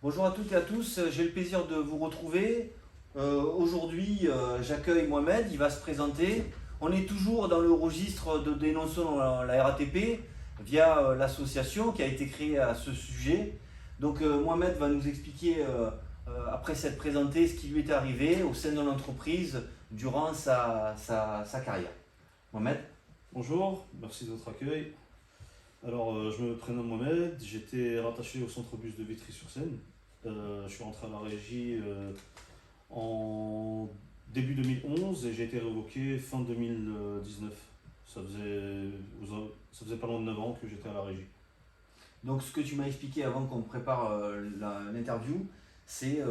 Bonjour à toutes et à tous, j'ai le plaisir de vous retrouver. Aujourd'hui, j'accueille Mohamed, il va se présenter. On est toujours dans le registre de dénonçons la RATP via l'association qui a été créée à ce sujet. Donc Mohamed va nous expliquer, après s'être présenté, ce qui lui est arrivé au sein de l'entreprise durant sa carrière. Mohamed. Bonjour, merci de votre accueil. Alors, je me prénomme Mohamed, j'étais rattaché au centre bus de Vitry-sur-Seine. Je suis rentré à la régie en début 2011 et j'ai été révoqué fin 2019. Ça faisait pas loin de 9 ans que j'étais à la régie. Donc ce que tu m'as expliqué avant qu'on prépare l'interview, c'est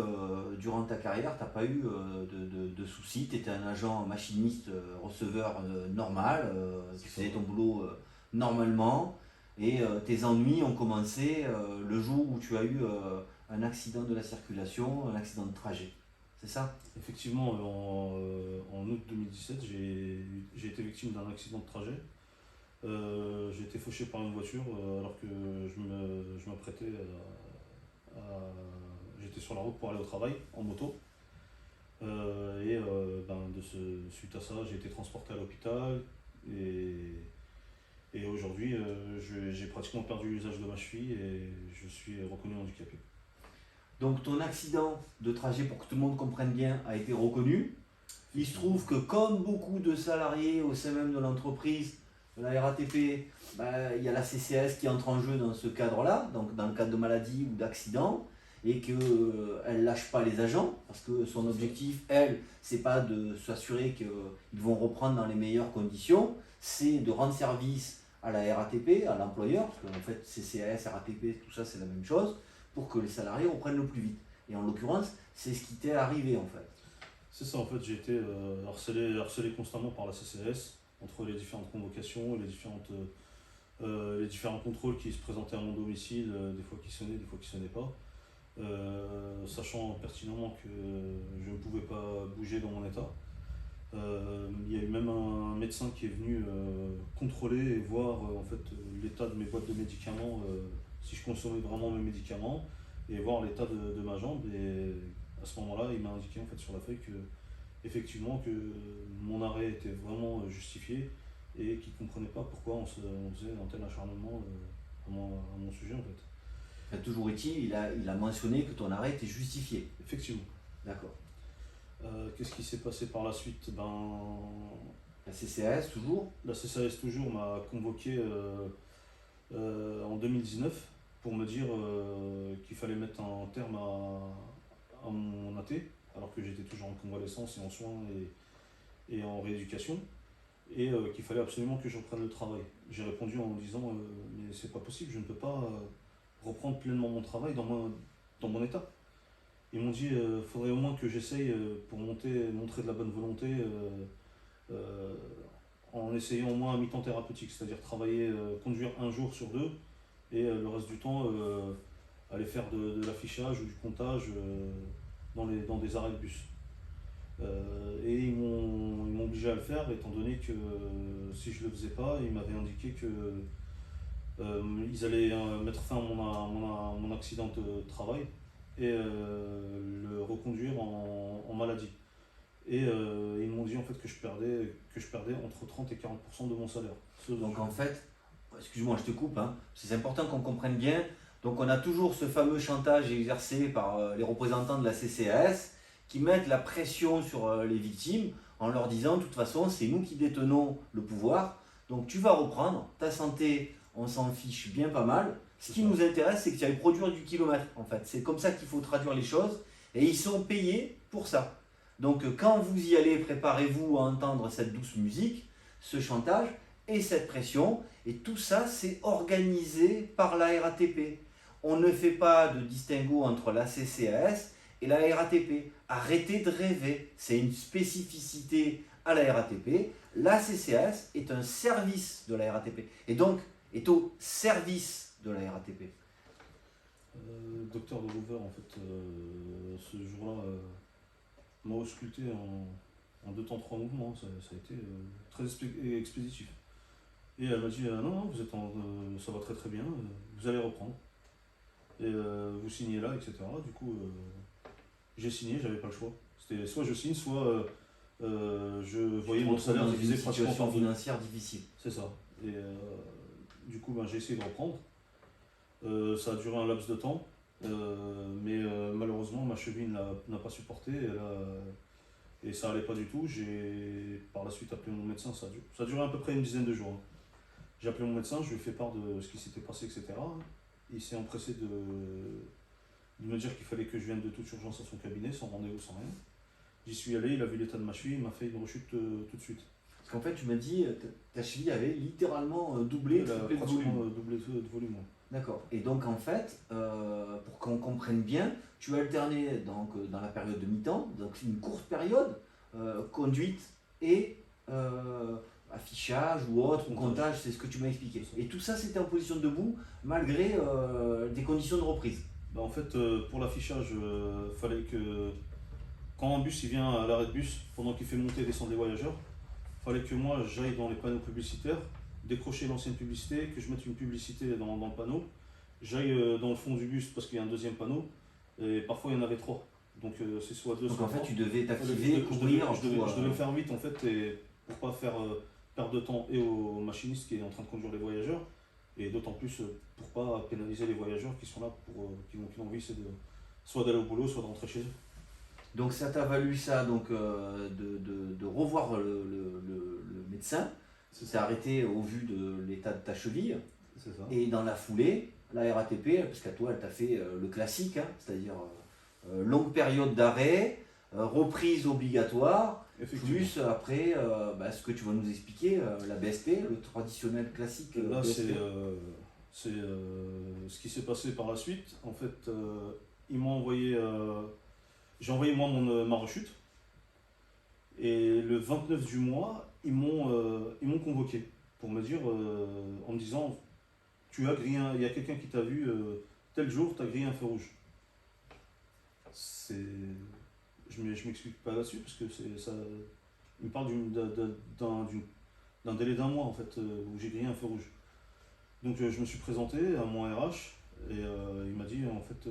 durant ta carrière, tu n'as pas eu de soucis, tu étais un agent machiniste, receveur normal, tu C'est ça. faisais ton boulot normalement, et tes ennuis ont commencé le jour où tu as eu un accident de la circulation, un accident de trajet. C'est ça? Effectivement, en août 2017, j'ai été victime d'un accident de trajet. J'ai été fauché par une voiture alors que je m'apprêtais j'étais sur la route pour aller au travail en moto. Suite à ça, j'ai été transporté à l'hôpital et aujourd'hui, j'ai pratiquement perdu l'usage de ma cheville et je suis reconnu handicapé. Donc ton accident de trajet, pour que tout le monde comprenne bien, a été reconnu. Il se trouve que comme beaucoup de salariés au sein même de l'entreprise, de la RATP, il y a la CCAS qui entre en jeu dans ce cadre-là, donc dans le cadre de maladie ou d'accident, et qu'elle ne lâche pas les agents, parce que son objectif, elle, c'est pas de s'assurer qu'ils vont reprendre dans les meilleures conditions, c'est de rendre service à la RATP, à l'employeur, parce qu'en fait CCAS, RATP, tout ça c'est la même chose, pour que les salariés reprennent le plus vite. Et en l'occurrence, c'est ce qui t'est arrivé en fait. C'est ça, en fait, j'ai été harcelé constamment par la CCS entre les différentes convocations et les différents contrôles qui se présentaient à mon domicile, des fois qui sonnaient, des fois qui sonnaient pas. Sachant pertinemment que je ne pouvais pas bouger dans mon état. Il y a eu même un médecin qui est venu contrôler et voir en fait l'état de mes boîtes de médicaments, si je consommais vraiment mes médicaments, et voir l'état de ma jambe. Et à ce moment-là, il m'a indiqué en fait sur la feuille que effectivement que mon arrêt était vraiment justifié et qu'il ne comprenait pas pourquoi on faisait un tel acharnement à mon sujet en fait. Enfin, toujours est-il, il a mentionné que ton arrêt était justifié. Effectivement. D'accord. Qu'est-ce qui s'est passé par la suite? La CCAS, toujours. La CCAS toujours m'a convoqué en 2019 pour me dire qu'il fallait mettre un terme à mon AT, alors que j'étais toujours en convalescence et en soins et en rééducation, et qu'il fallait absolument que je reprenne le travail. J'ai répondu en disant mais c'est pas possible, je ne peux pas reprendre pleinement mon travail dans mon état. Ils m'ont dit faudrait au moins que j'essaye pour montrer de la bonne volonté euh, en essayant au moins un mi-temps thérapeutique, c'est-à-dire travailler, conduire un jour sur deux et le reste du temps aller faire de l'affichage ou du comptage dans des arrêts de bus. Et ils m'ont obligé à le faire étant donné que si je ne le faisais pas, ils m'avaient indiqué que ils allaient mettre fin à mon accident de travail et le reconduire en maladie. Et ils m'ont dit en fait que je perdais entre 30 et 40% de mon salaire. Donc en fait, excuse-moi, je te coupe, hein, c'est important qu'on comprenne bien. Donc on a toujours ce fameux chantage exercé par les représentants de la CCAS qui mettent la pression sur les victimes en leur disant de toute façon c'est nous qui détenons le pouvoir, donc tu vas reprendre, ta santé on s'en fiche bien pas mal. Ce C'est qui ça. nous intéresse c'est que tu ailles produire du kilomètre en fait. C'est comme ça qu'il faut traduire les choses et ils sont payés pour ça. Donc quand vous y allez, préparez-vous à entendre cette douce musique, ce chantage et cette pression. Et tout ça, c'est organisé par la RATP. On ne fait pas de distinguo entre la CCAS et la RATP. Arrêtez de rêver. C'est une spécificité à la RATP. La CCAS est un service de la RATP. Et donc, est au service de la RATP. Docteur de Rouver en fait ce jour-là m'a ausculté en deux temps trois mouvements, ça a été très expéditif. Et elle m'a dit non, non, ça va très très bien, vous allez reprendre. et vous signez là, etc. Du coup, j'ai signé, j'avais pas le choix. C'était soit je signe, soit je voyais mon salaire dans une divisé pratiquement situation par deux. financière difficile. C'est ça. Et du coup, ben, j'ai essayé de reprendre. Ça a duré un laps de temps, mais malheureusement, ma cheville n'a pas supporté. Et ça allait pas du tout. J'ai par la suite appelé mon médecin. Ça a duré à peu près une dizaine de jours, hein. J'ai appelé mon médecin, je lui ai fait part de ce qui s'était passé, etc. Il s'est empressé de me dire qu'il fallait que je vienne de toute urgence à son cabinet, sans rendez-vous, sans rien. J'y suis allé, il a vu l'état de ma cheville, il m'a fait une rechute tout de suite. Parce qu'en fait, tu m'as dit, ta cheville avait littéralement doublé, Elle a triplé de pratiquement volume. doublé de volume. Ouais. D'accord. Et donc en fait, pour qu'on comprenne bien, tu as alterné donc, dans la période de mi-temps, donc une courte période, conduite et affichage ou autre, ou comptage, c'est ce que tu m'as expliqué. Et tout ça, c'était en position debout, malgré des conditions de reprise. Bah, en fait, pour l'affichage, fallait que quand un bus il vient à l'arrêt de bus, pendant qu'il fait monter et descendre les voyageurs, fallait que moi j'aille dans les panneaux publicitaires, décrocher l'ancienne publicité, que je mette une publicité dans le panneau, j'aille dans le fond du bus parce qu'il y a un deuxième panneau, et parfois il y en avait trois. Donc c'est soit deux, Donc soit en fait, trois. tu devais t'activer, courir. Je devais le faire vite en fait, et pour pas faire perdre de temps et au machiniste qui est en train de conduire les voyageurs, et d'autant plus pour pas pénaliser les voyageurs qui sont là, qui ont envie, c'est soit d'aller au boulot, soit de rentrer chez eux. Donc ça t'a valu ça donc, de revoir le médecin. C'est arrêté au vu de l'état de ta cheville. C'est ça. Et dans la foulée, la RATP, parce qu'à toi, elle t'a fait le classique, hein, c'est-à-dire longue période d'arrêt, reprise obligatoire, plus après ce que tu vas nous expliquer, la BSP, le traditionnel classique. Là, BSP. c'est ce qui s'est passé par la suite. En fait, ils m'ont envoyé, j'ai envoyé moi ma rechute. Et le 29 du mois, ils m'ont convoqué pour me dire, en me disant, tu as grillé il y a quelqu'un qui t'a vu tel jour, tu as grillé un feu rouge. Je m'explique pas là-dessus parce que ça, il me parle d'un délai d'un mois en fait où j'ai grillé un feu rouge. Donc je me suis présenté à mon RH et il m'a dit en fait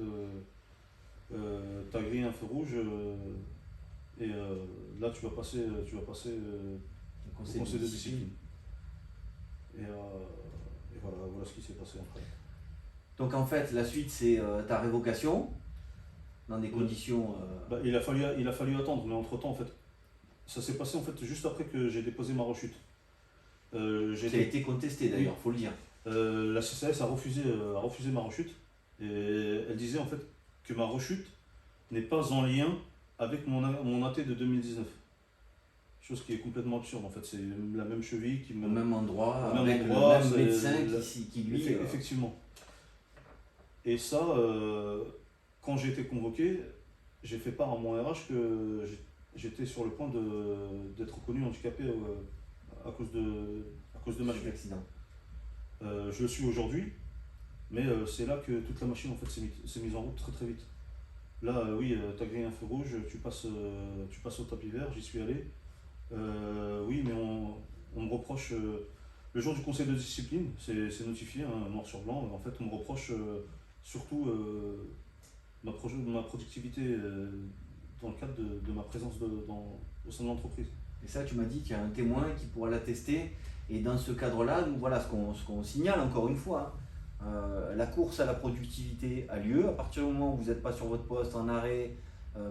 t'as grillé un feu rouge et là tu vas passer au conseil de discipline. Et voilà ce qui s'est passé après. Donc en fait la suite c'est ta révocation dans des conditions. Il a fallu attendre, mais entre temps en fait ça s'est passé en fait juste après que j'ai déposé ma rechute. Qui a été contesté d'ailleurs, faut le dire. La CCAS a refusé ma rechute et elle disait en fait que ma rechute n'est pas en lien avec mon AT de 2019. Chose qui est complètement absurde en fait, c'est la même cheville qui me... Au même endroit, avec le endroit, même médecin qui lui... Effectivement. Et ça, quand j'ai été convoqué, j'ai fait part à mon RH que j'étais sur le point d'être reconnu handicapé à cause de ma cheville. L'accident. Je le suis aujourd'hui, mais c'est là que toute la machine en fait s'est mise en route très très vite. Là, oui, tu as grillé un feu rouge, tu passes au tapis vert, j'y suis allé. Oui, mais on me reproche, le jour du conseil de discipline, c'est notifié, hein, noir sur blanc, en fait on me reproche surtout ma productivité dans le cadre de ma présence au sein de l'entreprise. Et ça, tu m'as dit qu'il y a un témoin qui pourra l'attester. Et dans ce cadre-là, nous voilà ce qu'on signale encore une fois. La course à la productivité a lieu. À partir du moment où vous n'êtes pas sur votre poste, en arrêt,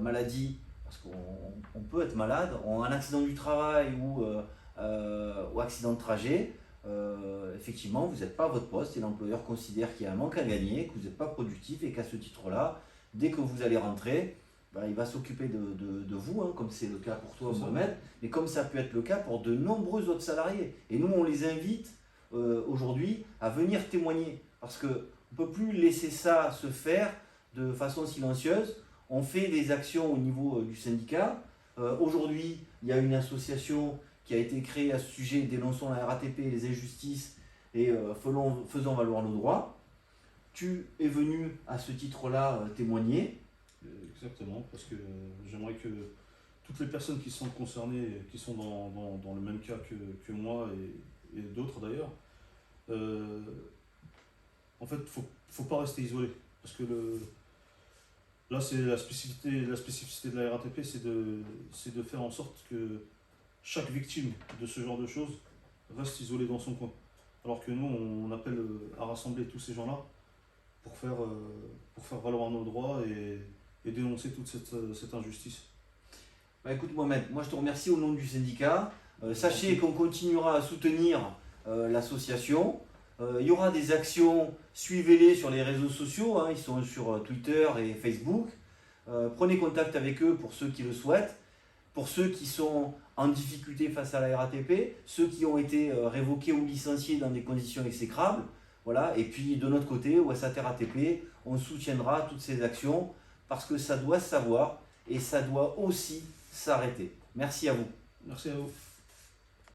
maladie, parce qu'on peut être malade, en un accident du travail ou accident de trajet, effectivement, vous n'êtes pas à votre poste et l'employeur considère qu'il y a un manque à gagner, que vous n'êtes pas productif et qu'à ce titre-là, dès que vous allez rentrer, il va s'occuper de vous, hein, comme c'est le cas pour toi, Mohamed, mais comme ça peut être le cas pour de nombreux autres salariés. Et nous, on les invite aujourd'hui à venir témoigner, parce qu'on ne peut plus laisser ça se faire de façon silencieuse. On fait des actions au niveau du syndicat. Aujourd'hui, il y a une association qui a été créée à ce sujet, dénonçons la RATP et les injustices et faisons valoir nos droits. Tu es venu à ce titre-là témoigner. Exactement, parce que j'aimerais que toutes les personnes qui sont concernées, qui sont dans le même cas que moi et d'autres d'ailleurs, en fait, faut pas rester isolé. Parce que là, c'est la spécificité de la RATP, c'est de faire en sorte que chaque victime de ce genre de choses reste isolée dans son coin. Alors que nous, on appelle à rassembler tous ces gens-là pour faire valoir nos droits et dénoncer toute cette injustice. Bah, écoute Mohamed, moi je te remercie au nom du syndicat. Sachez qu'on continuera à soutenir l'association. Il y aura des actions, suivez-les sur les réseaux sociaux, hein, ils sont sur Twitter et Facebook. Prenez contact avec eux pour ceux qui le souhaitent, pour ceux qui sont en difficulté face à la RATP, ceux qui ont été révoqués ou licenciés dans des conditions exécrables. Voilà. Et puis de notre côté, au SAT RATP, on soutiendra toutes ces actions parce que ça doit se savoir et ça doit aussi s'arrêter. Merci à vous. Merci à vous.